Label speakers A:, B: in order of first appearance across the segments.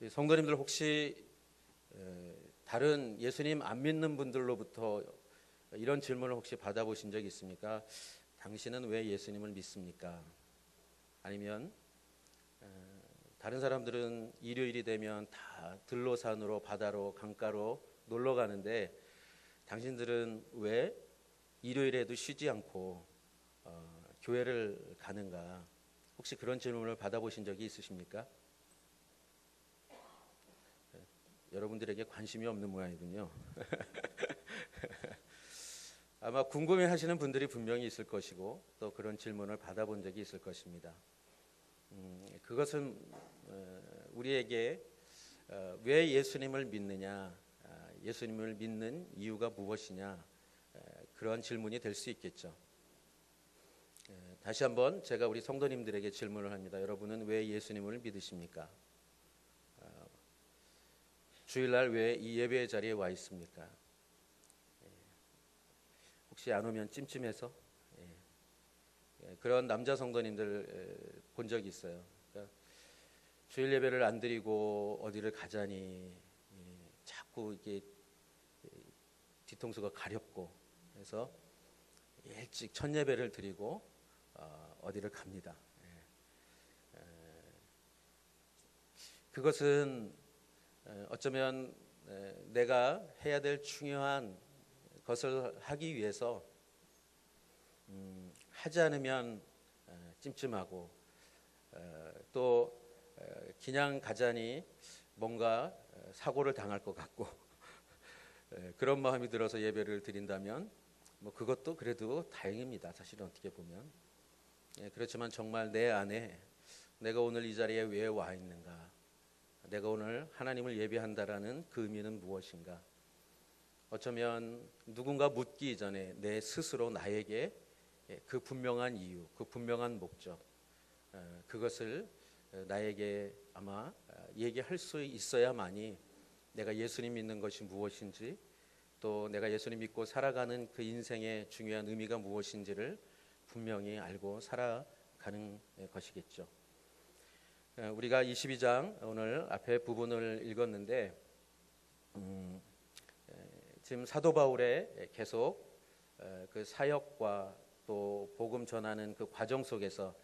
A: 우리 성도님들 혹시 다른 예수님 안 믿는 분들로부터 이런 질문을 혹시 받아보신 적이 있습니까? 당신은 왜 예수님을 믿습니까? 아니면 다른 사람들은 일요일이 되면 다 들로산으로 바다로 강가로 놀러 가는데 당신들은 왜 일요일에도 쉬지 않고 교회를 가는가? 혹시 그런 질문을 받아보신 적이 있으십니까? 여러분들에게 관심이 없는 모양이군요. 아마 궁금해하시는 분들이 분명히 있을 것이고 또 그런 질문을 받아본 적이 있을 것입니다. 그것은 우리에게 왜 예수님을 믿느냐, 예수님을 믿는 이유가 무엇이냐, 그런 질문이 될 수 있겠죠. 다시 한번 제가 우리 성도님들에게 질문을 합니다. 여러분은 왜 예수님을 믿으십니까? 주일날 왜 이 예배 자리에 와 있습니까? 혹시 안 오면 찜찜해서? 그런 남자 성도님들 본 적이 있어요. 그러니까 주일 예배를 안 드리고 어디를 가자니 자꾸 이게 뒤통수가 가렵고 그래서 일찍 첫 예배를 드리고 어디를 갑니다. 그것은 어쩌면 내가 해야 될 중요한 것을 하기 위해서 하지 않으면 찜찜하고 또 그냥 가자니 뭔가 사고를 당할 것 같고 그런 마음이 들어서 예배를 드린다면 뭐 그것도 그래도 다행입니다. 사실은 어떻게 보면 그렇지만 정말 내 안에 내가 오늘 이 자리에 왜 와 있는가, 내가 오늘 하나님을 예배한다라는 그 의미는 무엇인가, 어쩌면 누군가 묻기 이전에 내 스스로 나에게 그 분명한 이유, 그 분명한 목적, 그것을 나에게 아마 얘기할 수 있어야만이 내가 예수님 믿는 것이 무엇인지 또 내가 예수님 믿고 살아가는 그 인생의 중요한 의미가 무엇인지를 분명히 알고 살아가는 것이겠죠. 우리가 22장 오늘 앞에 부분을 읽었는데 지금 사도 바울의 계속 그 사역과 또 복음 전하는 그 과정 속에서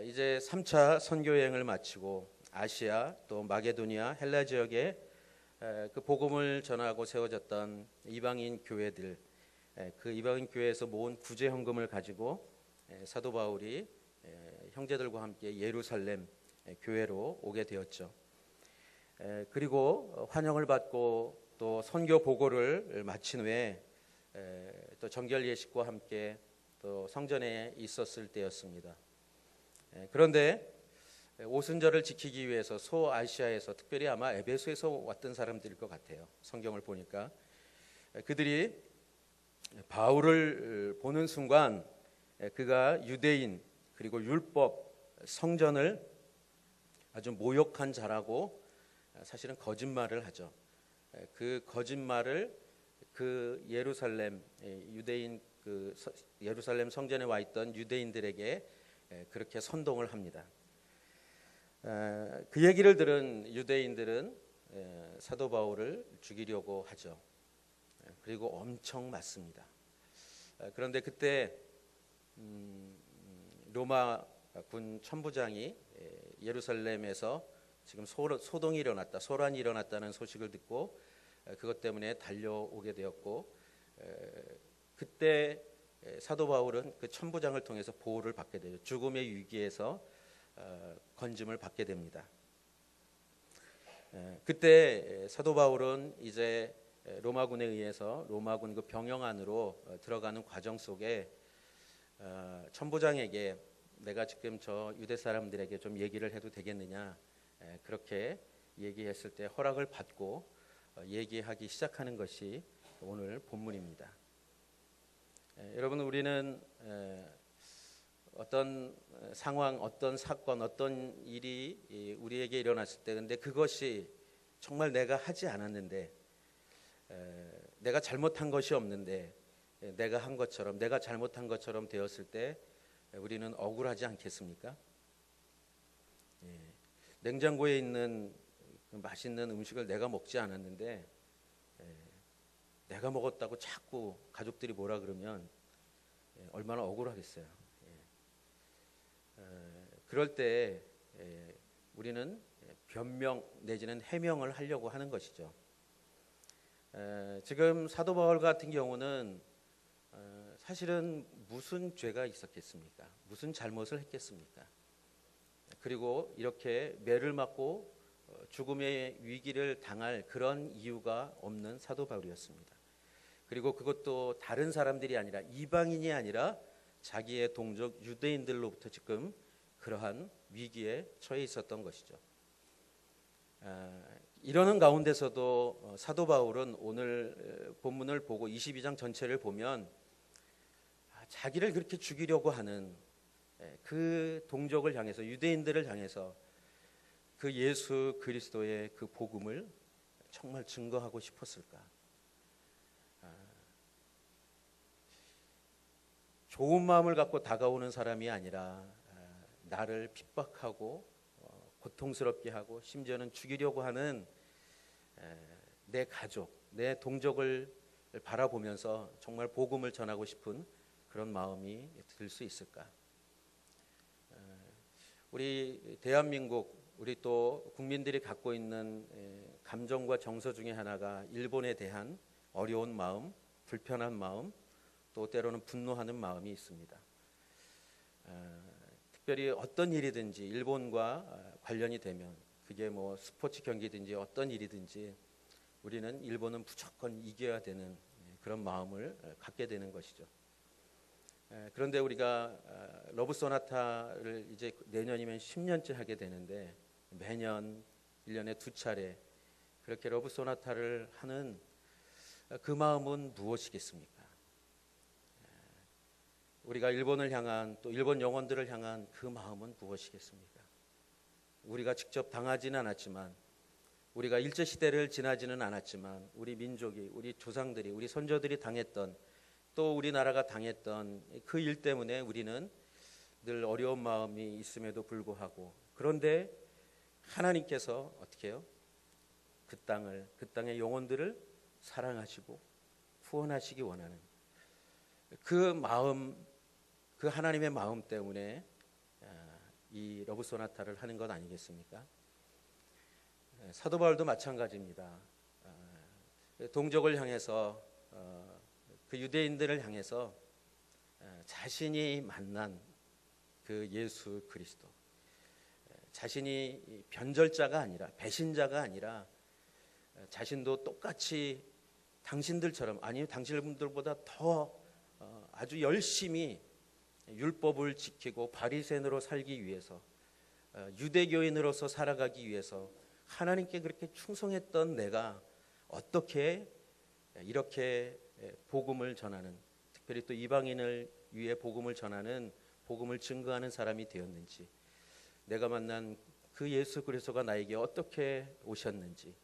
A: 이제 3차 선교 여행을 마치고 아시아 또 마게도니아 헬라 지역에 그 복음을 전하고 세워졌던 이방인 교회들, 그 이방인 교회에서 모은 구제 헌금을 가지고 사도 바울이 형제들과 함께 예루살렘 교회로 오게 되었죠. 그리고 환영을 받고 또 선교 보고를 마친 후에 또 정결 예식과 함께 또 성전에 있었을 때였습니다. 그런데 오순절을 지키기 위해서 소아시아에서 특별히 아마 에베소에서 왔던 사람들일 것 같아요. 성경을 보니까 그들이 바울을 보는 순간 그가 유대인 그리고 율법 성전을 아주 모욕한 자라고 사실은 거짓말을 하죠. 그 거짓말을 그 예루살렘 유대인 그 예루살렘 성전에 와 있던 유대인들에게 그렇게 선동을 합니다. 그 얘기를 들은 유대인들은 사도 바울을 죽이려고 하죠. 그리고 엄청 맞습니다. 그런데 그때 로마 군 천부장이 예루살렘에서 지금 소동이 일어났다, 소란이 일어났다는 소식을 듣고 그것 때문에 달려오게 되었고 그때 사도 바울은 그 천부장을 통해서 보호를 받게 되죠. 죽음의 위기에서 건짐을 받게 됩니다. 그때 사도 바울은 이제 로마군에 의해서 로마군 그 병영 안으로 들어가는 과정 속에 천부장에게 내가 지금 저 유대 사람들에게 좀 얘기를 해도 되겠느냐, 그렇게 얘기했을 때 허락을 받고 얘기하기 시작하는 것이 오늘 본문입니다. 여러분, 우리는 어떤 상황, 어떤 사건, 어떤 일이 우리에게 일어났을 때 근데 그것이 정말 내가 하지 않았는데 내가 잘못한 것이 없는데 내가 한 것처럼, 내가 잘못한 것처럼 되었을 때 우리는 억울하지 않겠습니까? 냉장고에 있는 맛있는 음식을 내가 먹지 않았는데 내가 먹었다고 자꾸 가족들이 뭐라 그러면 얼마나 억울하겠어요. 그럴 때 우리는 변명 내지는 해명을 하려고 하는 것이죠. 지금 사도 바울 같은 경우는 사실은 무슨 죄가 있었겠습니까? 무슨 잘못을 했겠습니까? 그리고 이렇게 매를 맞고 죽음의 위기를 당할 그런 이유가 없는 사도 바울이었습니다. 그리고 그것도 다른 사람들이 아니라 이방인이 아니라 자기의 동족 유대인들로부터 지금 그러한 위기에 처해 있었던 것이죠. 이러는 가운데서도 사도 바울은 오늘 본문을 보고 22장 전체를 보면 자기를 그렇게 죽이려고 하는 그 동족을 향해서, 유대인들을 향해서 그 예수 그리스도의 그 복음을 정말 증거하고 싶었을까? 좋은 마음을 갖고 다가오는 사람이 아니라 나를 핍박하고 고통스럽게 하고 심지어는 죽이려고 하는 내 가족, 내 동족을 바라보면서 정말 복음을 전하고 싶은 그런 마음이 들 수 있을까? 우리 대한민국, 우리 또 국민들이 갖고 있는 감정과 정서 중에 하나가 일본에 대한 어려운 마음, 불편한 마음, 또 때로는 분노하는 마음이 있습니다. 특별히 어떤 일이든지 일본과 관련이 되면 그게 뭐 스포츠 경기든지 어떤 일이든지 우리는 일본은 무조건 이겨야 되는 그런 마음을 갖게 되는 것이죠. 그런데 우리가 러브 소나타를 이제 내년이면 10년째 하게 되는데 매년 1년에 2차례 그렇게 러브 소나타를 하는 그 마음은 무엇이겠습니까? 우리가 일본을 향한, 또 일본 영혼들을 향한 그 마음은 무엇이겠습니까? 우리가 직접 당하지는 않았지만, 우리가 일제시대를 지나지는 않았지만 우리 민족이, 우리 조상들이, 우리 선조들이 당했던, 또 우리나라가 당했던 그 일 때문에 우리는 늘 어려운 마음이 있음에도 불구하고, 그런데 하나님께서 어떻게 해요? 그 땅의 영혼들을 사랑하시고 후원하시기 원하는 그 마음, 그 하나님의 마음 때문에 이 러브 소나타를 하는 것 아니겠습니까? 사도 바울도 마찬가지입니다. 동족을 향해서, 그 유대인들을 향해서 자신이 만난 그 예수 그리스도, 자신이 변절자가 아니라, 배신자가 아니라 자신도 똑같이 당신들처럼, 아니면 당신들보다 더 아주 열심히 율법을 지키고 바리새인으로 살기 위해서, 유대교인으로서 살아가기 위해서 하나님께 그렇게 충성했던 내가 어떻게 이렇게 복음을 전하는, 특별히 또 이방인을 위해 복음을 전하는, 복음을 증거하는 사람이 되었는지, 내가 만난 그 예수 그리스도가 나에게 어떻게 오셨는지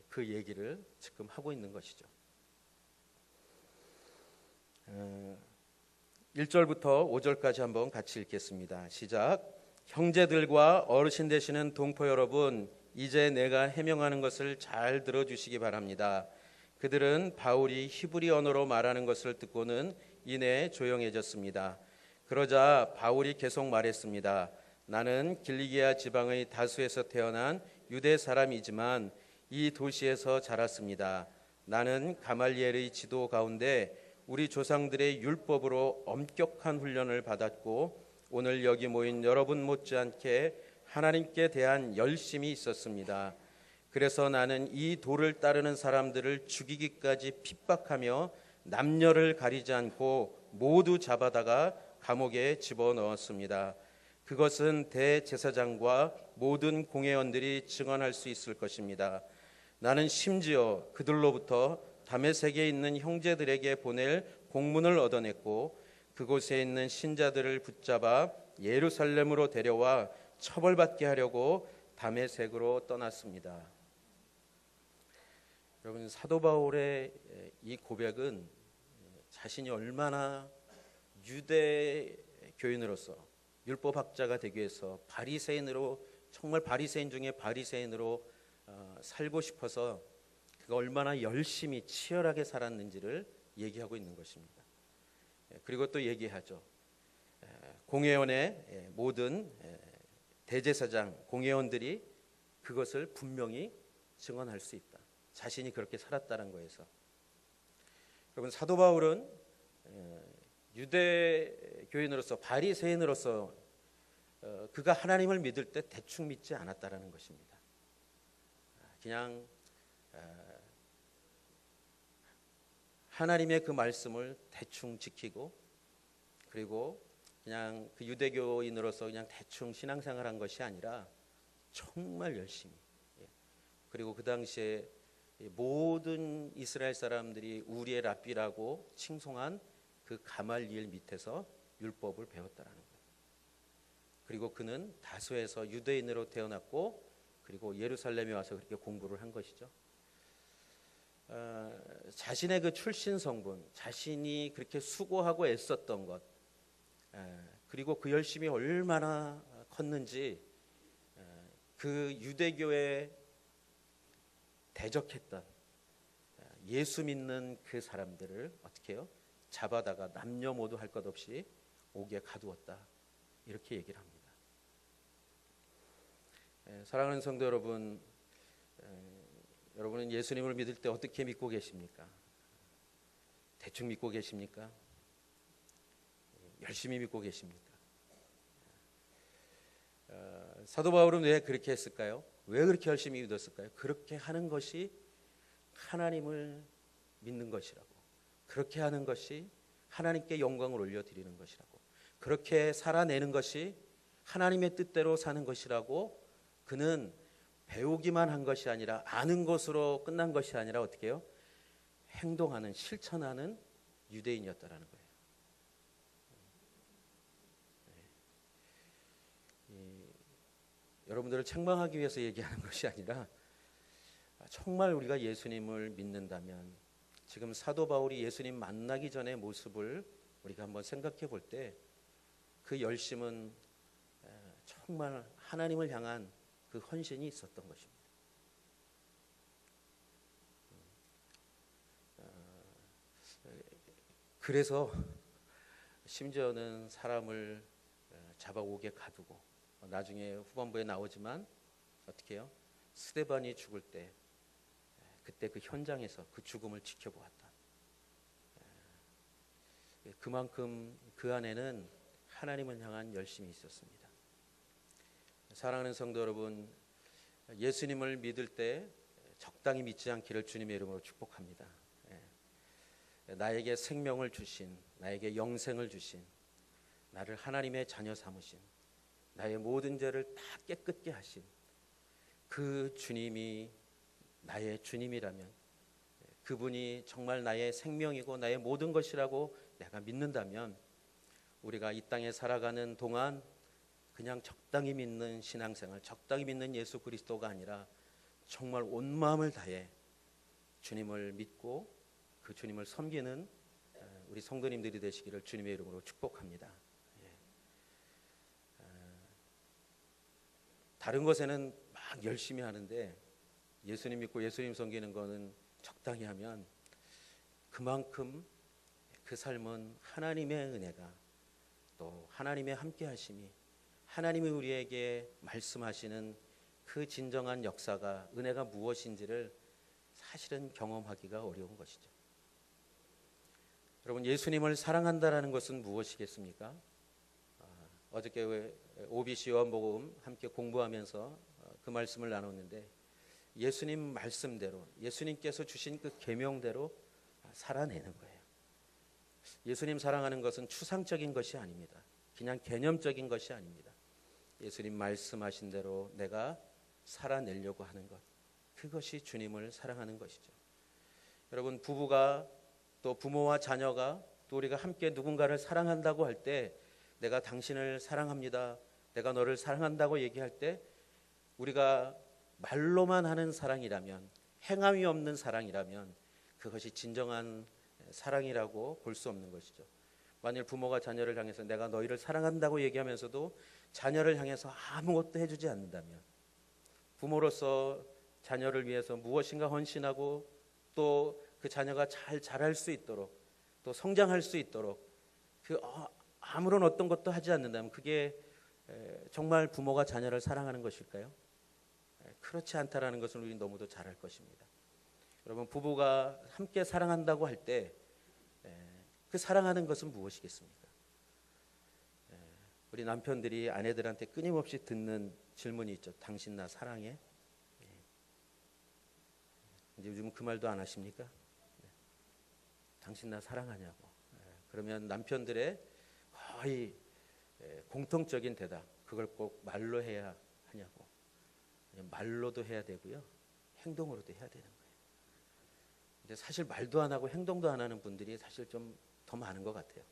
A: 그 얘기를 지금 하고 있는 것이죠. 1절부터 5절까지 한번 같이 읽겠습니다. 시작. 형제들과 어르신 되시는 동포 여러분, 이제 내가 해명하는 것을 잘 들어주시기 바랍니다. 그들은 바울이 히브리 언어로 말하는 것을 듣고는 이내 조용해졌습니다. 그러자 바울이 계속 말했습니다. 나는 길리기아 지방의 다수에서 태어난 유대 사람이지만 이 도시에서 자랐습니다. 나는 가말리엘의 지도 가운데 우리 조상들의 율법으로 엄격한 훈련을 받았고 오늘 여기 모인 여러분 못지않게 하나님께 대한 열심이 있었습니다. 그래서 나는 이 도를 따르는 사람들을 죽이기까지 핍박하며 남녀를 가리지 않고 모두 잡아다가 감옥에 집어넣었습니다. 그것은 대제사장과 모든 공회원들이 증언할 수 있을 것입니다. 나는 심지어 그들로부터 다메섹에 있는 형제들에게 보낼 공문을 얻어냈고 그곳에 있는 신자들을 붙잡아 예루살렘으로 데려와 처벌받게 하려고 다메섹으로 떠났습니다. 여러분, 사도 바울의 이 고백은 자신이 얼마나 유대 교인으로서, 율법학자가 되기 위해서 바리새인으로, 정말 바리새인 중에 바리새인으로 살고 싶어서 그가 얼마나 열심히 치열하게 살았는지를 얘기하고 있는 것입니다. 그리고 또 얘기하죠. 공회원의 모든 대제사장, 공회원들이 그것을 분명히 증언할 수 있다. 자신이 그렇게 살았다는 거에서. 여러분, 사도 바울은 유대교인으로서, 바리새인으로서 그가 하나님을 믿을 때 대충 믿지 않았다라는 것입니다. 그냥 하나님의 그 말씀을 대충 지키고, 그리고 그냥 그 유대교인으로서 그냥 대충 신앙생활한 것이 아니라 정말 열심히, 그리고 그 당시에 모든 이스라엘 사람들이 우리의 랍비라고 칭송한 그 가말리엘 밑에서 율법을 배웠다라는 거예요. 그리고 그는 다소에서 유대인으로 태어났고, 그리고 예루살렘에 와서 그렇게 공부를 한 것이죠. 자신의 그 출신 성분, 자신이 그렇게 수고하고 애썼던 것, 그리고 그 열심이 얼마나 컸는지 그 유대교에 대적했던 예수 믿는 그 사람들을 어떻게 해요? 잡아다가 남녀 모두 할 것 없이 옥에 가두었다, 이렇게 얘기를 합니다. 사랑하는 성도 여러분, 여러분은 예수님을 믿을 때 어떻게 믿고 계십니까? 대충 믿고 계십니까? 열심히 믿고 계십니까? 사도 바울은 왜 그렇게 했을까요? 왜 그렇게 열심히 믿었을까요? 그렇게 하는 것이 하나님을 믿는 것이라고, 그렇게 하는 것이 하나님께 영광을 올려드리는 것이라고, 그렇게 살아내는 것이 하나님의 뜻대로 사는 것이라고 그는 배우기만 한 것이 아니라, 아는 것으로 끝난 것이 아니라 어떻게 해요? 행동하는, 실천하는 유대인이었다라는 거예요. 여러분들을 책망하기 위해서 얘기하는 것이 아니라, 정말 우리가 예수님을 믿는다면, 지금 사도 바울이 예수님 만나기 전의 모습을 우리가 한번 생각해 볼 때 그 열심은 정말 하나님을 향한 그 헌신이 있었던 것입니다. 그래서 심지어는 사람을 잡아 옥에 가두고, 나중에 후반부에 나오지만 어떻게 해요? 스데반이 죽을 때 그때 그 현장에서 그 죽음을 지켜보았다. 그만큼 그 안에는 하나님을 향한 열심이 있었습니다. 사랑하는 성도 여러분, 예수님을 믿을 때 적당히 믿지 않기를 주님의 이름으로 축복합니다. 나에게 생명을 주신, 나에게 영생을 주신, 나를 하나님의 자녀 삼으신, 나의 모든 죄를 다 깨끗게 하신 그 주님이 나의 주님이라면, 그분이 정말 나의 생명이고 나의 모든 것이라고 내가 믿는다면, 우리가 이 땅에 살아가는 동안 그냥 적당히 믿는 신앙생활, 적당히 믿는 예수 그리스도가 아니라 정말 온 마음을 다해 주님을 믿고 그 주님을 섬기는 우리 성도님들이 되시기를 주님의 이름으로 축복합니다. 다른 것에는 막 열심히 하는데 예수님 믿고 예수님 섬기는 거는 적당히 하면 그만큼 그 삶은 하나님의 은혜가, 또 하나님의 함께 하심이, 하나님이 우리에게 말씀하시는 그 진정한 역사가, 은혜가 무엇인지를 사실은 경험하기가 어려운 것이죠. 여러분, 예수님을 사랑한다라는 것은 무엇이겠습니까? 어저께 OBC 요한복음 함께 공부하면서 그 말씀을 나눴는데, 예수님 말씀대로, 예수님께서 주신 그 계명대로 살아내는 거예요. 예수님 사랑하는 것은 추상적인 것이 아닙니다. 그냥 개념적인 것이 아닙니다. 예수님 말씀하신 대로 내가 살아내려고 하는 것, 그것이 주님을 사랑하는 것이죠. 여러분, 부부가, 또 부모와 자녀가, 또 우리가 함께 누군가를 사랑한다고 할 때, 내가 당신을 사랑합니다, 내가 너를 사랑한다고 얘기할 때, 우리가 말로만 하는 사랑이라면, 행함이 없는 사랑이라면 그것이 진정한 사랑이라고 볼 수 없는 것이죠. 만일 부모가 자녀를 향해서 내가 너희를 사랑한다고 얘기하면서도 자녀를 향해서 아무것도 해주지 않는다면, 부모로서 자녀를 위해서 무엇인가 헌신하고 또 그 자녀가 잘 자랄 수 있도록 또 성장할 수 있도록 아무런 어떤 것도 하지 않는다면 그게 정말 부모가 자녀를 사랑하는 것일까요? 그렇지 않다라는 것을 우리 너무도 잘 알 것입니다. 여러분, 부부가 함께 사랑한다고 할 때 그 사랑하는 것은 무엇이겠습니까? 우리 남편들이 아내들한테 끊임없이 듣는 질문이 있죠. 당신 나 사랑해? 이제 요즘은 그 말도 안 하십니까? 당신 나 사랑하냐고. 그러면 남편들의 거의 공통적인 대답, 그걸 꼭 말로 해야 하냐고. 말로도 해야 되고요, 행동으로도 해야 되는 거예요. 근데 사실 말도 안 하고 행동도 안 하는 분들이 사실 좀 더 많은 것 같아요.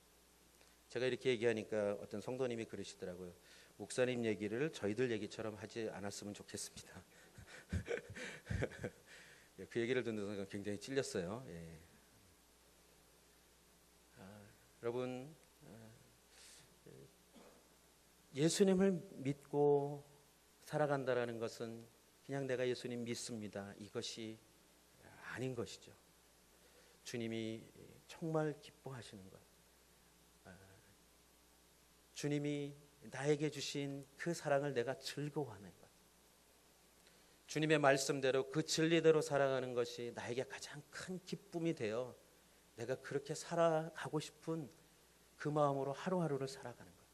A: 제가 이렇게 얘기하니까 어떤 성도님이 그러시더라고요. 목사님 얘기를 저희들 얘기처럼 하지 않았으면 좋겠습니다. 그 얘기를 듣는 순간 굉장히 찔렸어요. 여러분, 예수님을 믿고 살아간다라는 것은 그냥 내가 예수님 믿습니다, 이것이 아닌 것이죠. 주님이 정말 기뻐하시는 것, 주님이 나에게 주신 그 사랑을 내가 즐거워하는 것, 주님의 말씀대로 그 진리대로 살아가는 것이 나에게 가장 큰 기쁨이 되어 내가 그렇게 살아가고 싶은 그 마음으로 하루하루를 살아가는 것,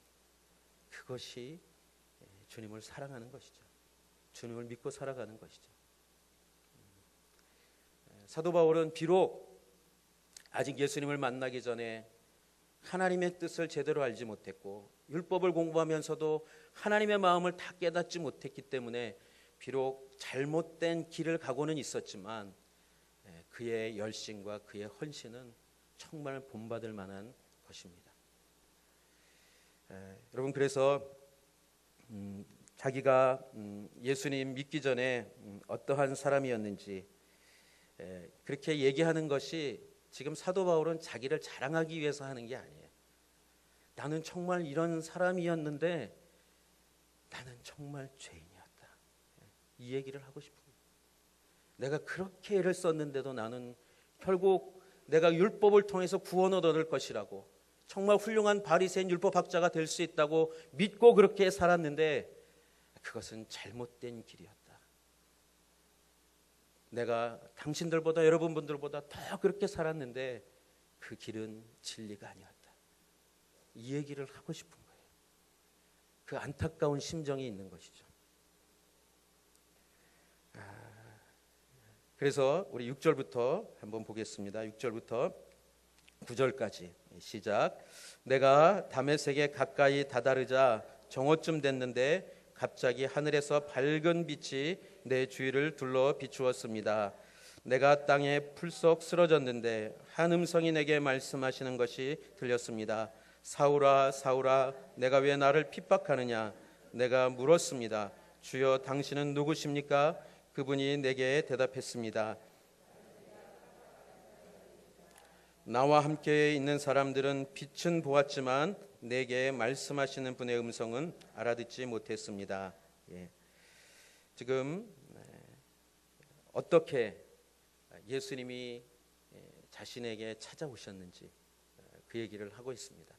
A: 그것이 주님을 사랑하는 것이죠. 주님을 믿고 살아가는 것이죠. 사도 바울은 비록 아직 예수님을 만나기 전에 하나님의 뜻을 제대로 알지 못했고 율법을 공부하면서도 하나님의 마음을 다 깨닫지 못했기 때문에 비록 잘못된 길을 가고는 있었지만 그의 열심과 그의 헌신은 정말 본받을 만한 것입니다. 여러분, 그래서 자기가 예수님 믿기 전에 어떠한 사람이었는지 그렇게 얘기하는 것이 지금 사도 바울은 자기를 자랑하기 위해서 하는 게 아니에요. 나는 정말 이런 사람이었는데 나는 정말 죄인이었다, 이 얘기를 하고 싶은 거예요. 내가 그렇게 애를 썼는데도 나는 결국 내가 율법을 통해서 구원을 얻을 것이라고, 정말 훌륭한 바리새인 율법학자가 될 수 있다고 믿고 그렇게 살았는데 그것은 잘못된 길이었다. 내가 당신들보다, 여러분들보다 더 그렇게 살았는데 그 길은 진리가 아니었다, 이 얘기를 하고 싶은 거예요. 그 안타까운 심정이 있는 것이죠. 그래서 우리 6절부터 한번 보겠습니다. 6절부터 9절까지 시작. 내가 다메섹에 가까이 다다르자 정오쯤 됐는데 갑자기 하늘에서 밝은 빛이 내 주위를 둘러 비추었습니다. 내가 땅에 풀썩 쓰러졌는데 한 음성이 내게 말씀하시는 것이 들렸습니다. 사울아, 사울아, 내가 왜 나를 핍박하느냐? 내가 물었습니다. 주여, 당신은 누구십니까? 그분이 내게 대답했습니다. 나와 함께 있는 사람들은 빛은 보았지만 내게 말씀하시는 분의 음성은 알아듣지 못했습니다. 지금 어떻게 예수님이 자신에게 찾아오셨는지 그 얘기를 하고 있습니다.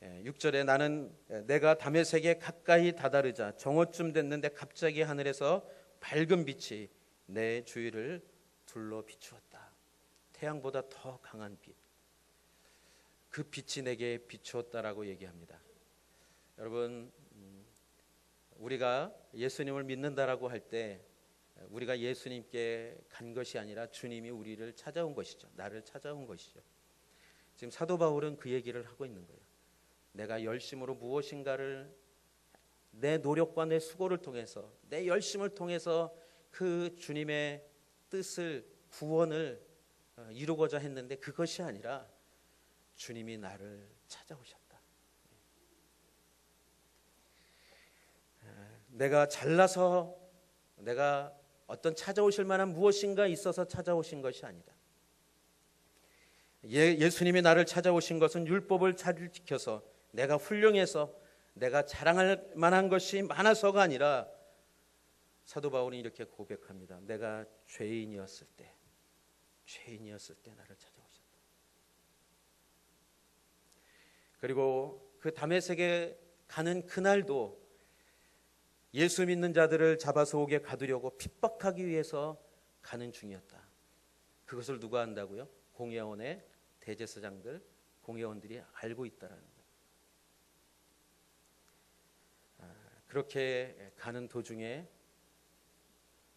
A: 6절에 나는 내가 다메섹에 가까이 다다르자 정오쯤 됐는데 갑자기 하늘에서 밝은 빛이 내 주위를 둘러 비추었다. 태양보다 더 강한 빛, 그 빛이 내게 비추었다라고 얘기합니다. 여러분, 우리가 예수님을 믿는다라고 할 때 우리가 예수님께 간 것이 아니라 주님이 우리를 찾아온 것이죠. 나를 찾아온 것이죠. 지금 사도 바울은 그 얘기를 하고 있는 거예요. 내가 열심으로 무엇인가를, 내 노력과 내 수고를 통해서, 내 열심을 통해서 그 주님의 뜻을, 구원을 이루고자 했는데 그것이 아니라 주님이 나를 찾아오셨다. 내가 잘나서, 내가 어떤 찾아오실 만한 무엇인가 있어서 찾아오신 것이 아니다. 예수님이 나를 찾아오신 것은 율법을 잘 지켜서, 내가 훌륭해서, 내가 자랑할 만한 것이 많아서가 아니라 사도 바울이 이렇게 고백합니다. 내가 죄인이었을 때 나를 찾아오셨다. 그리고 그 다메섹에 가는 그날도 예수 믿는 자들을 잡아서 옥에 가두려고 핍박하기 위해서 가는 중이었다. 그것을 누가 안다고요? 공회원의 대제사장들, 공회원들이 알고 있다라는 거예요. 그렇게 가는 도중에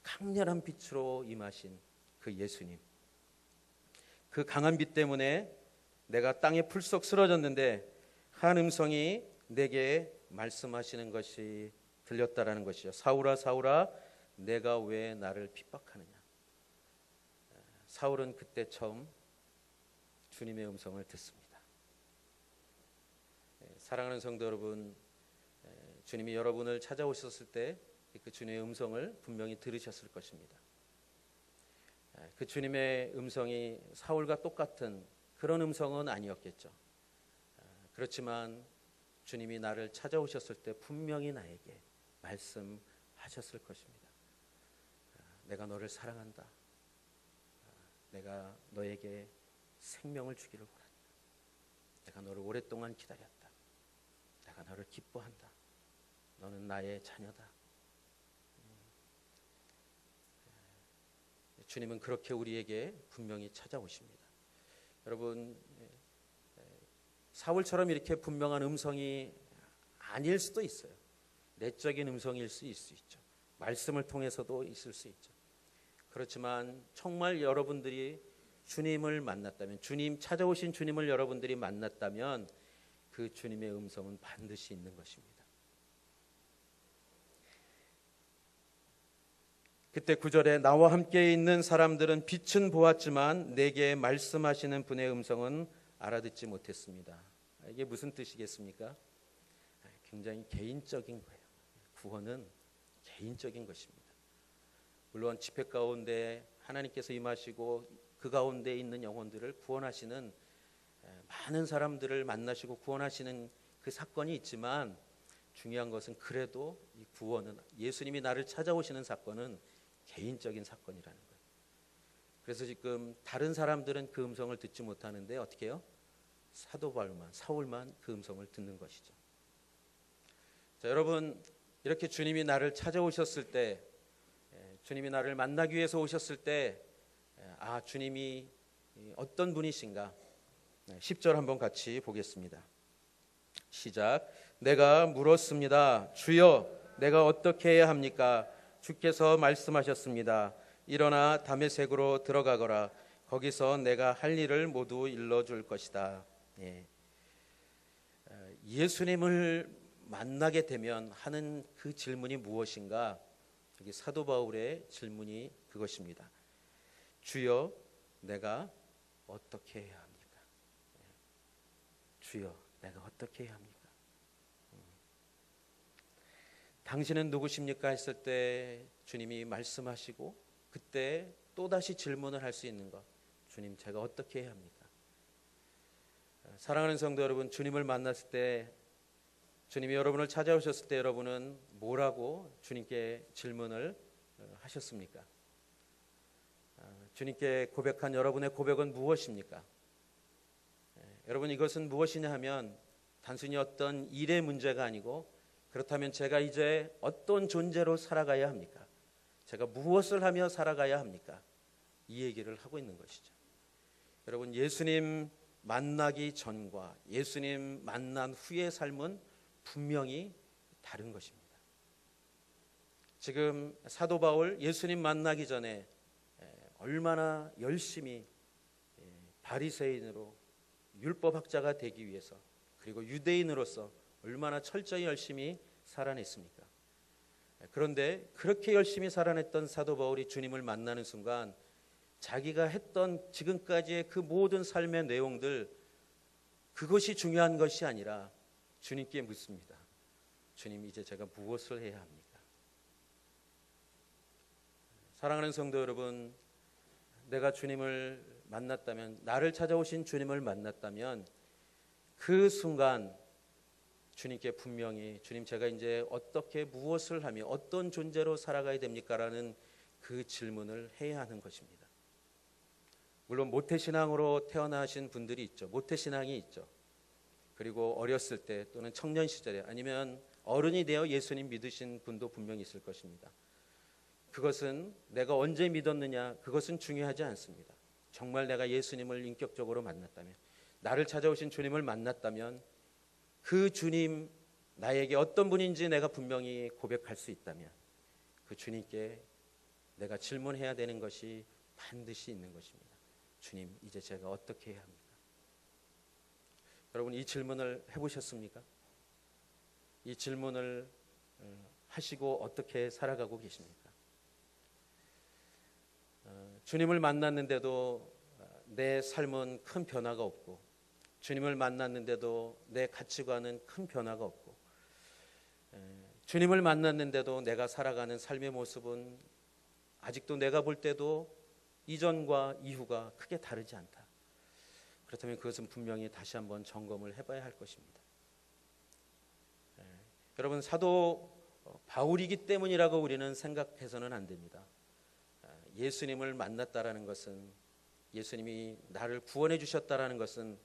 A: 강렬한 빛으로 임하신 그 예수님, 그 강한 빛 때문에 내가 땅에 풀썩 쓰러졌는데 한 음성이 내게 말씀하시는 것이 들렸다라는 것이죠. 사울아 사울아 내가 왜 나를 핍박하느냐. 사울은 그때 처음 주님의 음성을 듣습니다. 사랑하는 성도 여러분, 주님이 여러분을 찾아오셨을 때 그 주님의 음성을 분명히 들으셨을 것입니다. 그 주님의 음성이 사울과 똑같은 그런 음성은 아니었겠죠. 그렇지만 주님이 나를 찾아오셨을 때 분명히 나에게 말씀하셨을 것입니다. 내가 너를 사랑한다. 내가 너에게 생명을 주기를 원한다. 내가 너를 오랫동안 기다렸다. 내가 너를 기뻐한다. 너는 나의 자녀다. 주님은 그렇게 우리에게 분명히 찾아오십니다. 여러분, 사울처럼 이렇게 분명한 음성이 아닐 수도 있어요. 내적인 음성일 수 있죠. 말씀을 통해서도 있을 수 있죠. 그렇지만 정말 여러분들이 주님을 만났다면, 주님 찾아오신 주님을 여러분들이 만났다면 그 주님의 음성은 반드시 있는 것입니다. 그때 9절에 나와 함께 있는 사람들은 빛은 보았지만 내게 말씀하시는 분의 음성은 알아듣지 못했습니다. 이게 무슨 뜻이겠습니까? 굉장히 개인적인 거예요. 구원은 개인적인 것입니다. 물론 집회 가운데 하나님께서 임하시고 그 가운데 있는 영혼들을 구원하시는 많은 사람들을 만나시고 구원하시는 그 사건이 있지만 중요한 것은 그래도 이 구원은 예수님이 나를 찾아오시는 사건은 개인적인 사건이라는 거예요. 그래서 지금 다른 사람들은 그 음성을 듣지 못하는데 어떻게 해요? 사도 바울만, 사울만 그 음성을 듣는 것이죠. 자, 여러분, 이렇게 주님이 나를 찾아오셨을 때, 주님이 나를 만나기 위해서 오셨을 때, 주님이 어떤 분이신가? 10절 한번 같이 보겠습니다. 시작. 내가 물었습니다. 주여, 내가 어떻게 해야 합니까? 주께서 말씀하셨습니다. 일어나 다메섹으로 들어가거라. 거기서 내가 할 일을 모두 일러줄 것이다. 예수님을 만나게 되면 하는 그 질문이 무엇인가? 여기 사도 바울의 질문이 그것입니다. 주여, 내가 어떻게 해야 합니까? 주여, 내가 어떻게 해야 합니까? 당신은 누구십니까? 했을 때 주님이 말씀하시고 그때 또다시 질문을 할 수 있는 것. 주님, 제가 어떻게 해야 합니까? 사랑하는 성도 여러분, 주님을 만났을 때, 주님이 여러분을 찾아오셨을 때 여러분은 뭐라고 주님께 질문을 하셨습니까? 주님께 고백한 여러분의 고백은 무엇입니까? 여러분, 이것은 무엇이냐 하면 단순히 어떤 일의 문제가 아니고, 그렇다면 제가 이제 어떤 존재로 살아가야 합니까? 제가 무엇을 하며 살아가야 합니까? 이 얘기를 하고 있는 것이죠. 여러분, 예수님 만나기 전과 예수님 만난 후의 삶은 분명히 다른 것입니다. 지금 사도 바울 예수님 만나기 전에 얼마나 열심히 바리새인으로 율법학자가 되기 위해서, 그리고 유대인으로서 얼마나 철저히 열심히 살아냈습니까? 그런데 그렇게 열심히 살아냈던 사도 바울이 주님을 만나는 순간 자기가 했던 지금까지의 그 모든 삶의 내용들, 그것이 중요한 것이 아니라 주님께 묻습니다. 주님, 이제 제가 무엇을 해야 합니까? 사랑하는 성도 여러분, 내가 주님을 만났다면, 나를 찾아오신 주님을 만났다면 그 순간 주님께 분명히 주님 제가 이제 어떻게 무엇을 하며 어떤 존재로 살아가야 됩니까? 라는 그 질문을 해야 하는 것입니다. 물론 모태신앙으로 태어나신 분들이 있죠. 모태신앙이 있죠. 그리고 어렸을 때 또는 청년 시절에 아니면 어른이 되어 예수님 믿으신 분도 분명히 있을 것입니다. 그것은 내가 언제 믿었느냐 그것은 중요하지 않습니다. 정말 내가 예수님을 인격적으로 만났다면 나를 찾아오신 주님을 만났다면 그 주님 나에게 어떤 분인지 내가 분명히 고백할 수 있다면 그 주님께 내가 질문해야 되는 것이 반드시 있는 것입니다. 주님 이제 제가 어떻게 해야 합니까? 여러분 이 질문을 해보셨습니까? 이 질문을 하시고 어떻게 살아가고 계십니까? 주님을 만났는데도 내 삶은 큰 변화가 없고 주님을 만났는데도 내 가치관은 큰 변화가 없고 주님을 만났는데도 내가 살아가는 삶의 모습은 아직도 내가 볼 때도 이전과 이후가 크게 다르지 않다. 그렇다면 그것은 분명히 다시 한번 점검을 해봐야 할 것입니다. 여러분 사도 바울이기 때문이라고 우리는 생각해서는 안 됩니다. 예수님을 만났다라는 것은 예수님이 나를 구원해 주셨다라는 것은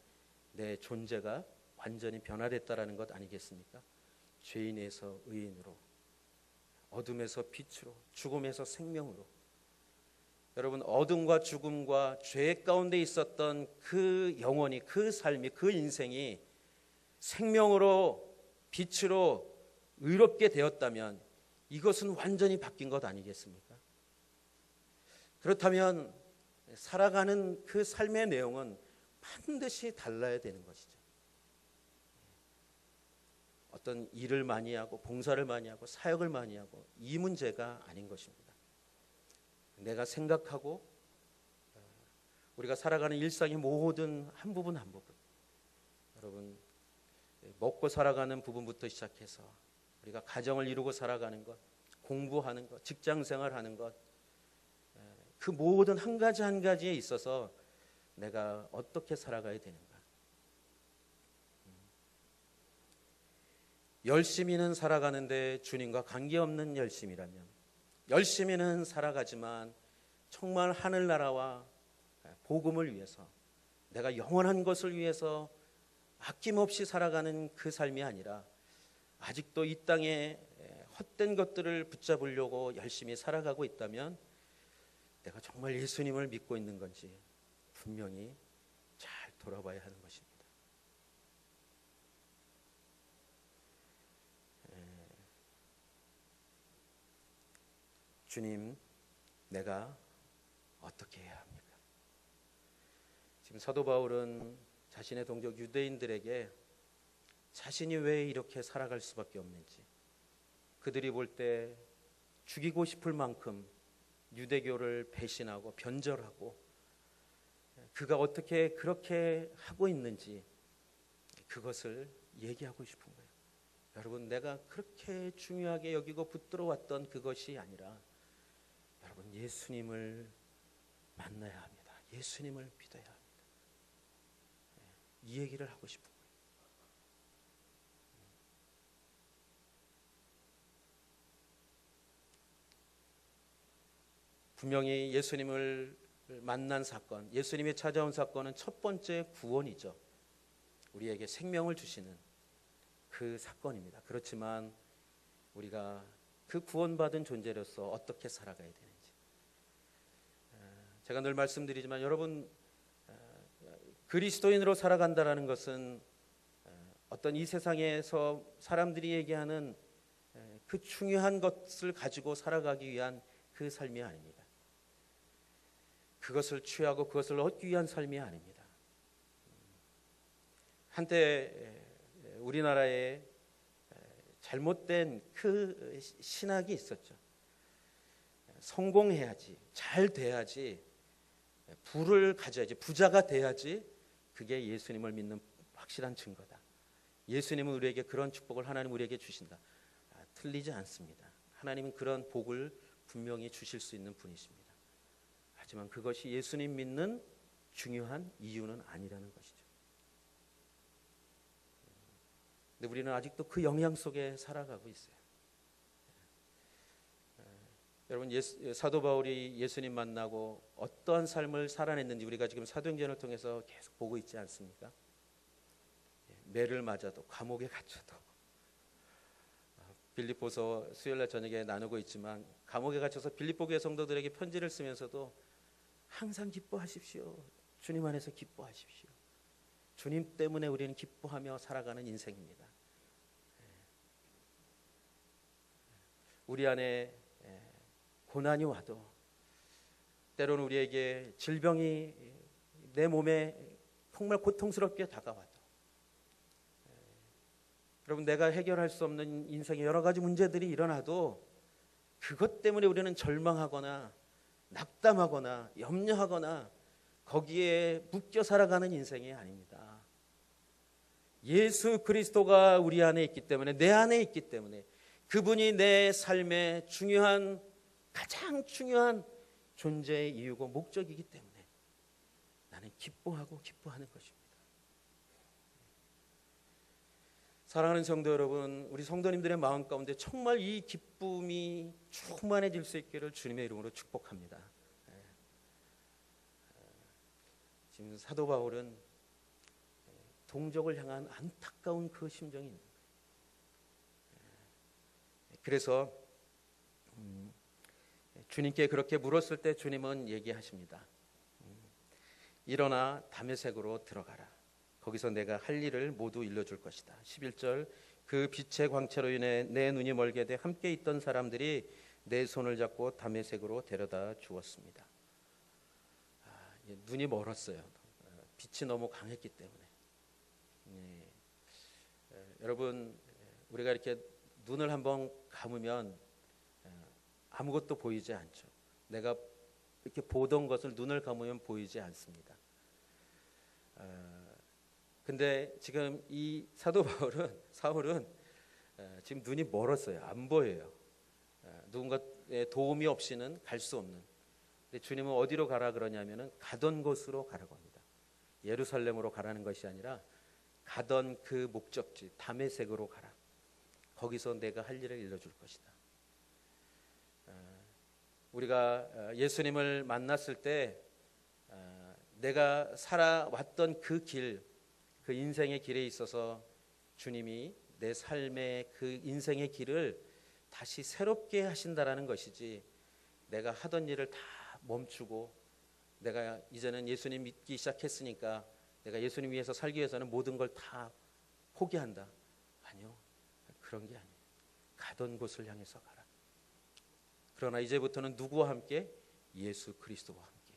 A: 내 존재가 완전히 변화됐다라는 것 아니겠습니까? 죄인에서 의인으로, 어둠에서 빛으로, 죽음에서 생명으로. 여러분 어둠과 죽음과 죄 가운데 있었던 그 영혼이, 그 삶이, 그 인생이 생명으로, 빛으로 의롭게 되었다면 이것은 완전히 바뀐 것 아니겠습니까? 그렇다면 살아가는 그 삶의 내용은 반드시 달라야 되는 것이죠. 어떤 일을 많이 하고 봉사를 많이 하고 사역을 많이 하고 이 문제가 아닌 것입니다. 내가 생각하고 우리가 살아가는 일상의 모든 한 부분 한 부분, 여러분 먹고 살아가는 부분부터 시작해서 우리가 가정을 이루고 살아가는 것, 공부하는 것, 직장 생활하는 것, 그 모든 한 가지 한 가지에 있어서 내가 어떻게 살아가야 되는가. 열심히는 살아가는데 주님과 관계없는 열심이라면, 열심히는 살아가지만 정말 하늘나라와 복음을 위해서, 내가 영원한 것을 위해서 아낌없이 살아가는 그 삶이 아니라 아직도 이 땅에 헛된 것들을 붙잡으려고 열심히 살아가고 있다면 내가 정말 예수님을 믿고 있는 건지 분명히 잘 돌아봐야 하는 것입니다. 주님, 내가 어떻게 해야 합니까? 지금 사도 바울은 자신의 동족 유대인들에게 자신이 왜 이렇게 살아갈 수밖에 없는지, 그들이 볼 때 죽이고 싶을 만큼 유대교를 배신하고 변절하고 그가 어떻게 그렇게 하고 있는지 그것을 얘기하고 싶은 거예요. 여러분, 내가 그렇게 중요하게 여기고 붙들어 왔던 그것이 아니라 여러분, 예수님을 만나야 합니다. 예수님을 믿어야 합니다. 이 얘기를 하고 싶은 거예요. 분명히 예수님을 만난 사건, 예수님이 찾아온 사건은 첫 번째 구원이죠. 우리에게 생명을 주시는 그 사건입니다. 그렇지만 우리가 그 구원받은 존재로서 어떻게 살아가야 되는지, 제가 늘 말씀드리지만 여러분, 그리스도인으로 살아간다라는 것은 어떤 이 세상에서 사람들이 얘기하는 그 중요한 것을 가지고 살아가기 위한 그 삶이 아닙니다. 그것을 취하고 그것을 얻기 위한 삶이 아닙니다. 한때 우리나라에 잘못된 그 신학이 있었죠. 성공해야지, 잘 돼야지, 부를 가져야지, 부자가 돼야지 그게 예수님을 믿는 확실한 증거다. 예수님은 우리에게 그런 축복을 하나님 우리에게 주신다. 틀리지 않습니다. 하나님은 그런 복을 분명히 주실 수 있는 분이십니다. 하지만 그것이 예수님 믿는 중요한 이유는 아니라는 것이죠. 근데 우리는 아직도 그 영향 속에 살아가고 있어요. 여러분, 사도 바울이 예수님 만나고 어떠한 삶을 살아냈는지 우리가 지금 사도행전을 통해서 계속 보고 있지 않습니까? 매를 맞아도, 감옥에 갇혀도, 빌립보서 수요일날 저녁에 나누고 있지만 감옥에 갇혀서 빌립보 교회 성도들에게 편지를 쓰면서도 항상 기뻐하십시오. 주님 안에서 기뻐하십시오. 주님 때문에 우리는 기뻐하며 살아가는 인생입니다. 우리 안에 고난이 와도, 때로는 우리에게 질병이 내 몸에 정말 고통스럽게 다가와도, 여러분, 내가 해결할 수 없는 인생의 여러 가지 문제들이 일어나도 그것 때문에 우리는 절망하거나 낙담하거나 염려하거나 거기에 묶여 살아가는 인생이 아닙니다. 예수 그리스도가 우리 안에 있기 때문에, 내 안에 있기 때문에, 그분이 내 삶의 가장 중요한 존재의 이유고 목적이기 때문에 나는 기뻐하고 기뻐하는 것입니다. 사랑하는 성도 여러분, 우리 성도님들의 마음 가운데 정말 이 기쁨이 충만해질 수 있기를 주님의 이름으로 축복합니다. 지금 사도 바울은 동족을 향한 안타까운 그 심정이 있는 거예요. 그래서 주님께 그렇게 물었을 때 주님은 얘기하십니다. 일어나 다메섹으로 들어가라. 거기서 내가 할 일을 모두 일러줄 것이다. 11절, 그 빛의 광채로 인해 내 눈이 멀게 돼 함께 있던 사람들이 내 손을 잡고 다메섹으로 데려다 주었습니다. 눈이 멀었어요. 빛이 너무 강했기 때문에. 여러분, 우리가 이렇게 눈을 한번 감으면 아무것도 보이지 않죠. 내가 이렇게 보던 것을 눈을 감으면 보이지 않습니다. 근데 지금 이 사도 사울은 지금 눈이 멀었어요. 안 보여요. 누군가의 도움이 없이는 갈 수 없는. 근데 주님은 어디로 가라 그러냐면은 가던 곳으로 가라고 합니다. 예루살렘으로 가라는 것이 아니라 가던 그 목적지 다메섹으로 가라. 거기서 내가 할 일을 일러줄 것이다. 우리가 예수님을 만났을 때 내가 살아왔던 그 길, 그 인생의 길에 있어서 주님이 내 삶의 그 인생의 길을 다시 새롭게 하신다라는 것이지, 내가 하던 일을 다 멈추고 내가 이제는 예수님 믿기 시작했으니까 내가 예수님 위해서 살기 위해서는 모든 걸 다 포기한다. 아니요, 그런 게 아니에요. 가던 곳을 향해서 가라. 그러나 이제부터는 누구와 함께? 예수 그리스도와 함께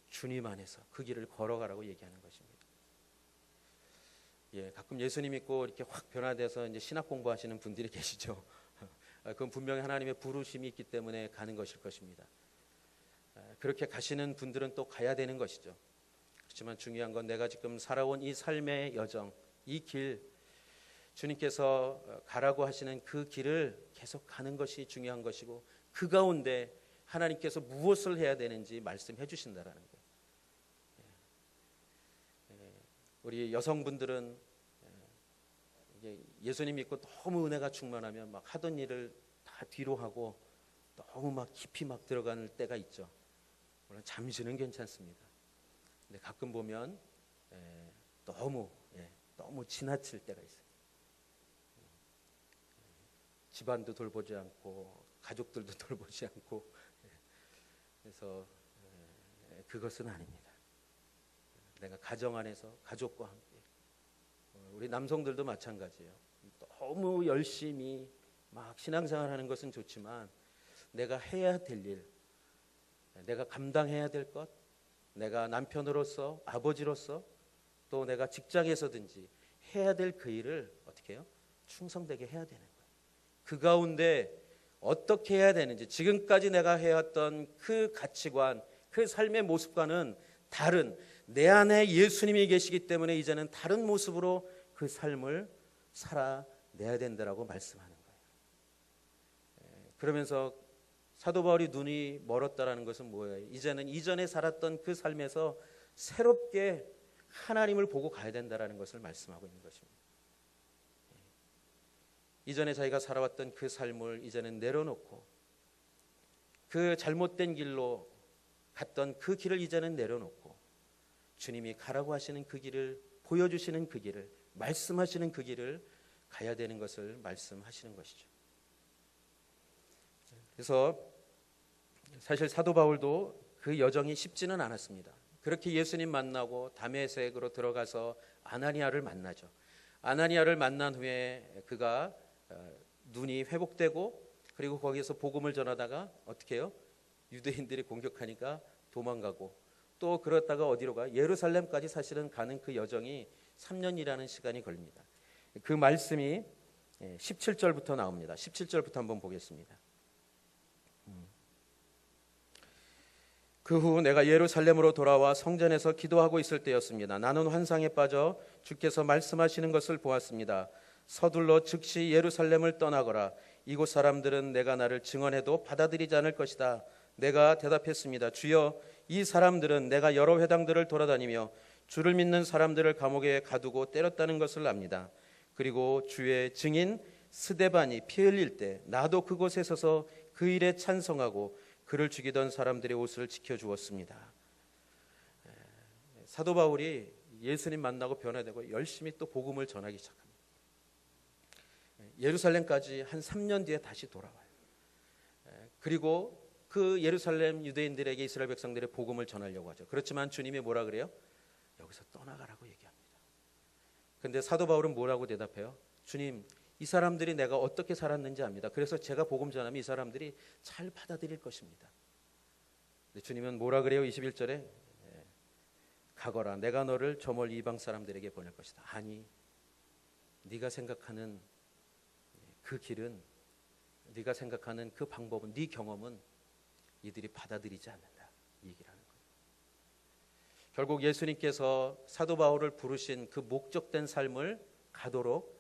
A: 주님 안에서 그 길을 걸어가라고 얘기하는 것입니다. 가끔 예수님 믿고 이렇게 확 변화돼서 이제 신학 공부하시는 분들이 계시죠. 그건 분명히 하나님의 부르심이 있기 때문에 가는 것일 것입니다. 그렇게 가시는 분들은 또 가야 되는 것이죠. 그렇지만 중요한 건 내가 지금 살아온 이 삶의 여정, 이 길, 주님께서 가라고 하시는 그 길을 계속 가는 것이 중요한 것이고, 그 가운데 하나님께서 무엇을 해야 되는지 말씀해 주신다라는 거예요. 우리 여성분들은 예수님 믿고 너무 은혜가 충만하면 막 하던 일을 다 뒤로 하고 너무 막 깊이 막 들어가는 때가 있죠. 물론 잠시는 괜찮습니다. 근데 가끔 보면 너무 지나칠 때가 있어요. 집안도 돌보지 않고 가족들도 돌보지 않고, 그래서 그것은 아닙니다. 내가 가정 안에서 가족과 함께, 우리 남성들도 마찬가지예요. 너무 열심히 막 신앙생활하는 것은 좋지만 내가 해야 될 일, 내가 감당해야 될 것, 내가 남편으로서, 아버지로서, 또 내가 직장에서든지 해야 될 그 일을 어떻게 해요? 충성되게 해야 되는 거예요. 그 가운데 어떻게 해야 되는지, 지금까지 내가 해왔던 그 가치관, 그 삶의 모습과는 다른, 내 안에 예수님이 계시기 때문에 이제는 다른 모습으로 그 삶을 살아내야 된다라고 말씀하는 거예요. 그러면서 사도 바울이 눈이 멀었다라는 것은 뭐예요? 이제는 이전에 살았던 그 삶에서 새롭게 하나님을 보고 가야 된다라는 것을 말씀하고 있는 것입니다. 이전에 자기가 살아왔던 그 삶을 이제는 내려놓고 그 잘못된 길로 갔던 그 길을 이제는 내려놓고 주님이 가라고 하시는 그 길을 보여주시는 그 길을 말씀하시는 그 길을 가야 되는 것을 말씀하시는 것이죠. 그래서 사실 사도 바울도 그 여정이 쉽지는 않았습니다. 그렇게 예수님 만나고 다메섹으로 들어가서 아나니아를 만나죠. 아나니아를 만난 후에 그가 눈이 회복되고 그리고 거기에서 복음을 전하다가 어떻게 해요? 유대인들이 공격하니까 도망가고 또 그러다가 어디로 가? 예루살렘까지 사실은 가는 그 여정이 3년이라는 시간이 걸립니다. 그 말씀이 17절부터 나옵니다. 17절부터 한번 보겠습니다. 그 후 내가 예루살렘으로 돌아와 성전에서 기도하고 있을 때였습니다. 나는 환상에 빠져 주께서 말씀하시는 것을 보았습니다. 서둘러 즉시 예루살렘을 떠나거라. 이곳 사람들은 내가 나를 증언해도 받아들이지 않을 것이다. 내가 대답했습니다. 주여, 이 사람들은 내가 여러 회당들을 돌아다니며 주를 믿는 사람들을 감옥에 가두고 때렸다는 것을 압니다. 그리고 주의 증인 스데반이 피 흘릴 때 나도 그곳에 서서 그 일에 찬성하고 그를 죽이던 사람들의 옷을 지켜주었습니다. 사도 바울이 예수님 만나고 변화되고 열심히 또 복음을 전하기 시작합니다. 예루살렘까지 한 3년 뒤에 다시 돌아와요. 그리고 그 예루살렘 유대인들에게 이스라엘 백성들의 복음을 전하려고 하죠. 그렇지만 주님이 뭐라 그래요? 여기서 떠나가라고 얘기합니다. 그런데 사도 바울은 뭐라고 대답해요? 주님, 이 사람들이 내가 어떻게 살았는지 압니다. 그래서 제가 복음 전하면 이 사람들이 잘 받아들일 것입니다. 근데 주님은 뭐라 그래요? 21절에 가거라. 내가 너를 저 멀리 이방 사람들에게 보낼 것이다. 아니, 네가 생각하는 그 길은, 네가 생각하는 그 방법은, 네 경험은 이들이 받아들이지 않는다. 이 얘기를 하는 거예요. 결국 예수님께서 사도 바울을 부르신 그 목적된 삶을 가도록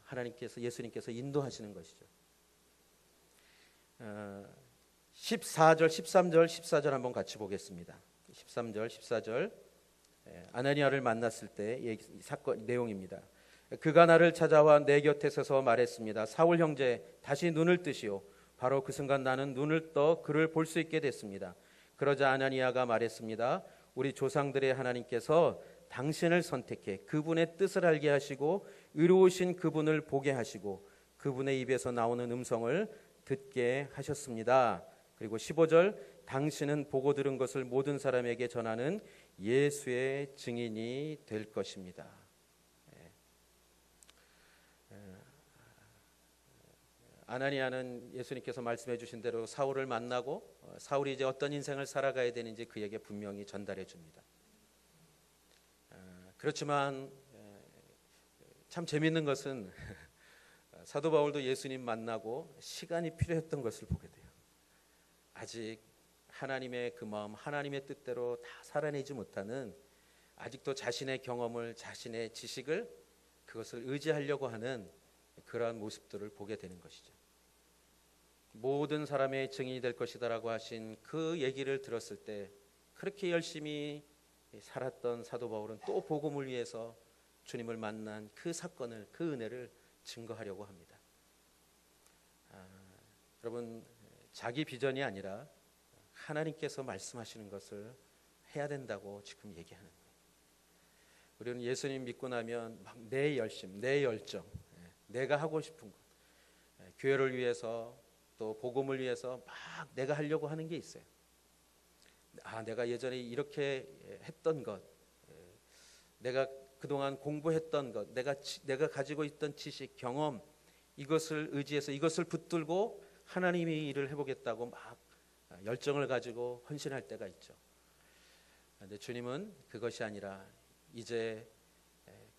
A: 하나님께서, 예수님께서 인도하시는 것이죠. 14절, 13절, 14절 한번 같이 보겠습니다. 13절, 14절 아나니아를 만났을 때 사건 내용입니다. 그가 나를 찾아와 내 곁에 서서 말했습니다. 사울 형제, 다시 눈을 뜨시오. 바로 그 순간 나는 눈을 떠 그를 볼 수 있게 됐습니다. 그러자 아나니아가 말했습니다. 우리 조상들의 하나님께서 당신을 선택해 그분의 뜻을 알게 하시고 의로우신 그분을 보게 하시고 그분의 입에서 나오는 음성을 듣게 하셨습니다. 그리고 15절, 당신은 보고 들은 것을 모든 사람에게 전하는 예수의 증인이 될 것입니다. 아나니아는 예수님께서 말씀해 주신 대로 사울을 만나고 사울이 이제 어떤 인생을 살아가야 되는지 그에게 분명히 전달해 줍니다. 그렇지만 참 재미있는 것은 사도 바울도 예수님 만나고 시간이 필요했던 것을 보게 돼요. 아직 하나님의 그 마음, 하나님의 뜻대로 다 살아내지 못하는, 아직도 자신의 경험을, 자신의 지식을, 그것을 의지하려고 하는 그러한 모습들을 보게 되는 것이죠. 모든 사람의 증인이 될 것이다라고 하신 그 얘기를 들었을 때 그렇게 열심히 살았던 사도 바울은 또 복음을 위해서 주님을 만난 그 사건을, 그 은혜를 증거하려고 합니다. 여러분, 자기 비전이 아니라 하나님께서 말씀하시는 것을 해야 된다고 지금 얘기하는 거예요. 우리는 예수님 믿고 나면 막 내 열심, 내 열정, 내가 하고 싶은 것, 교회를 위해서 또 복음을 위해서 막 내가 하려고 하는 게 있어요. 내가 예전에 이렇게 했던 것, 내가 그동안 공부했던 것, 내가 가지고 있던 지식, 경험, 이것을 의지해서 이것을 붙들고 하나님의 일을 해보겠다고 막 열정을 가지고 헌신할 때가 있죠. 그런데 주님은 그것이 아니라 이제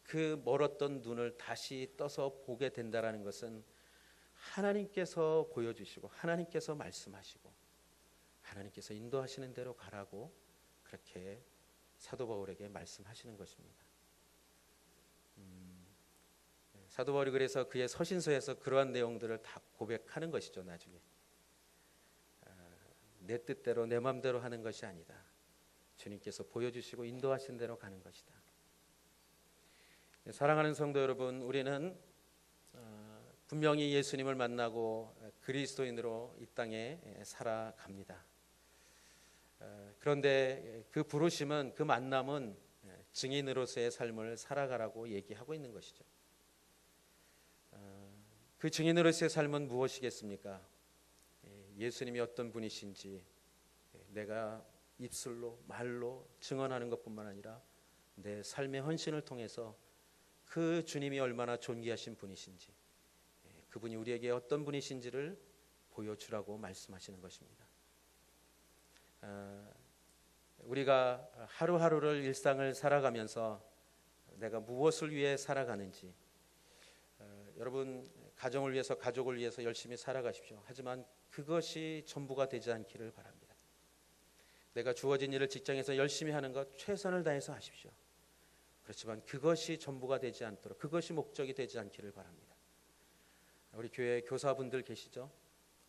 A: 그 멀었던 눈을 다시 떠서 보게 된다라는 것은 하나님께서 보여주시고 하나님께서 말씀하시고 하나님께서 인도하시는 대로 가라고 그렇게 사도 바울에게 말씀하시는 것입니다. 사도 바울이 그래서 그의 서신서에서 그러한 내용들을 다 고백하는 것이죠. 나중에 내 뜻대로 내 마음대로 하는 것이 아니다. 주님께서 보여주시고 인도하신 대로 가는 것이다. 사랑하는 성도 여러분, 우리는 분명히 예수님을 만나고 그리스도인으로 이 땅에 살아갑니다. 그런데 그 부르심은, 그 만남은 증인으로서의 삶을 살아가라고 얘기하고 있는 것이죠. 그 증인으로서의 삶은 무엇이겠습니까? 예수님이 어떤 분이신지 내가 입술로 말로 증언하는 것뿐만 아니라 내 삶의 헌신을 통해서 그 주님이 얼마나 존귀하신 분이신지, 그분이 우리에게 어떤 분이신지를 보여주라고 말씀하시는 것입니다. 우리가 하루하루를 일상을 살아가면서 내가 무엇을 위해 살아가는지, 여러분 가정을 위해서, 가족을 위해서 열심히 살아가십시오. 하지만 그것이 전부가 되지 않기를 바랍니다. 내가 주어진 일을 직장에서 열심히 하는 것 최선을 다해서 하십시오. 그렇지만 그것이 전부가 되지 않도록, 그것이 목적이 되지 않기를 바랍니다. 우리 교회 교사분들 계시죠?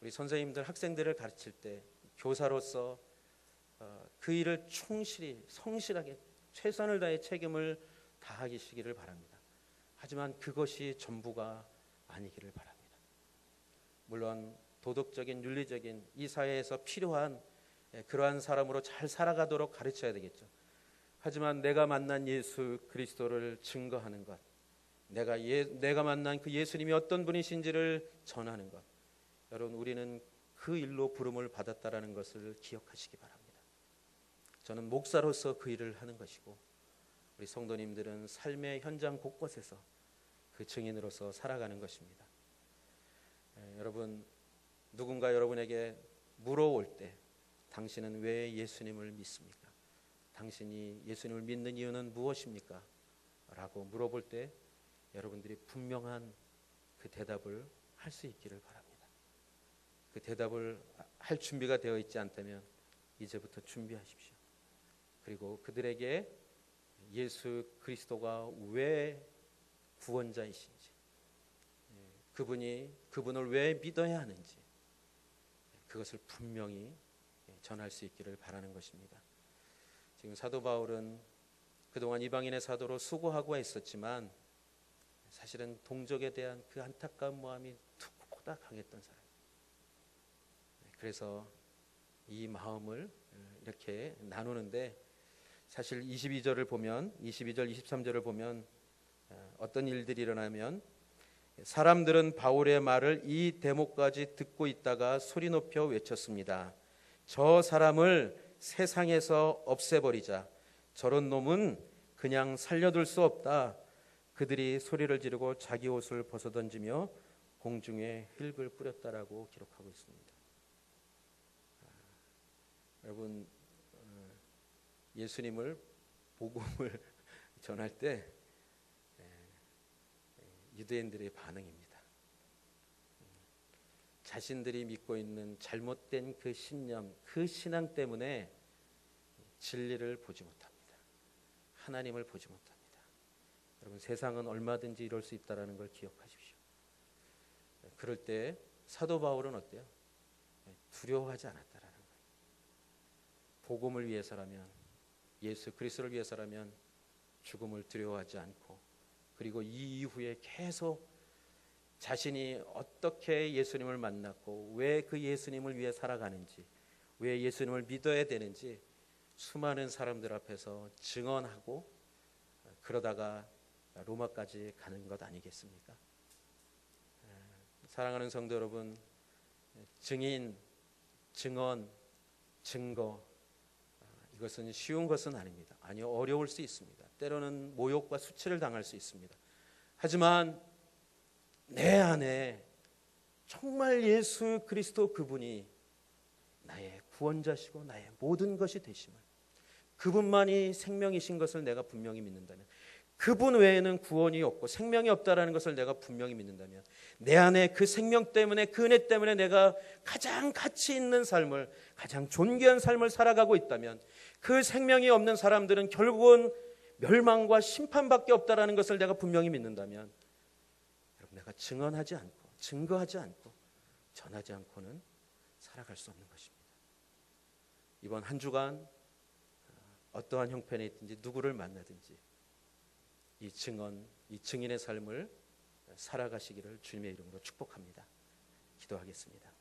A: 우리 선생님들 학생들을 가르칠 때 교사로서 그 일을 충실히 성실하게 최선을 다해 책임을 다하시기를 바랍니다. 하지만 그것이 전부가 아니기를 바랍니다. 물론 도덕적인, 윤리적인 이 사회에서 필요한 그러한 사람으로 잘 살아가도록 가르쳐야 되겠죠. 하지만 내가 만난 예수 그리스도를 증거하는 것, 내가 만난 그 예수님이 어떤 분이신지를 전하는 것, 여러분 우리는 그 일로 부름을 받았다라는 것을 기억하시기 바랍니다. 저는 목사로서 그 일을 하는 것이고, 우리 성도님들은 삶의 현장 곳곳에서 그 증인으로서 살아가는 것입니다. 여러분, 누군가 여러분에게 물어올 때 당신은 왜 예수님을 믿습니까? 당신이 예수님을 믿는 이유는 무엇입니까? 라고 물어볼 때 여러분들이 분명한 그 대답을 할 수 있기를 바랍니다. 그 대답을 할 준비가 되어 있지 않다면 이제부터 준비하십시오. 그리고 그들에게 예수 그리스도가 왜 구원자이신지, 그분을 왜 믿어야 하는지, 그것을 분명히 전할 수 있기를 바라는 것입니다. 지금 사도 바울은 그동안 이방인의 사도로 수고하고 했었지만 사실은 동족에 대한 그 안타까운 마음이 누구보다 강했던 사람. 그래서 이 마음을 이렇게 나누는데, 사실 22절을 보면, 22절 23절을 보면 어떤 일들이 일어나면, 사람들은 바울의 말을 이 대목까지 듣고 있다가 소리 높여 외쳤습니다. 저 사람을 세상에서 없애버리자. 저런 놈은 그냥 살려둘 수 없다. 그들이 소리를 지르고 자기 옷을 벗어던지며 공중에 흙을 뿌렸다라고 기록하고 있습니다. 여러분, 예수님을, 복음을 전할 때 유대인들의 반응입니다. 자신들이 믿고 있는 잘못된 그 신념, 그 신앙 때문에 진리를 보지 못합니다. 하나님을 보지 못합니다. 여러분, 세상은 얼마든지 이럴 수 있다는 걸 기억하십시오. 그럴 때 사도 바울은 어때요? 두려워하지 않았다라는 거예요. 복음을 위해서라면, 예수 그리스도를 위해서라면 죽음을 두려워하지 않고, 그리고 이 이후에 계속 자신이 어떻게 예수님을 만났고 왜 그 예수님을 위해 살아가는지, 왜 예수님을 믿어야 되는지 수많은 사람들 앞에서 증언하고, 그러다가 로마까지 가는 것 아니겠습니까? 사랑하는 성도 여러분, 증인, 증언, 증거, 이것은 쉬운 것은 아닙니다. 아니요, 어려울 수 있습니다. 때로는 모욕과 수치를 당할 수 있습니다. 하지만 내 안에 정말 예수 그리스도 그분이 나의 구원자시고 나의 모든 것이 되심을, 그분만이 생명이신 것을 내가 분명히 믿는다면, 그분 외에는 구원이 없고 생명이 없다라는 것을 내가 분명히 믿는다면, 내 안에 그 생명 때문에, 그 은혜 때문에 내가 가장 가치 있는 삶을, 가장 존귀한 삶을 살아가고 있다면, 그 생명이 없는 사람들은 결국은 멸망과 심판밖에 없다라는 것을 내가 분명히 믿는다면, 여러분, 내가 증언하지 않고 증거하지 않고 전하지 않고는 살아갈 수 없는 것입니다. 이번 한 주간 어떠한 형편에 있든지 누구를 만나든지 이 증언, 이 증인의 삶을 살아가시기를 주님의 이름으로 축복합니다. 기도하겠습니다.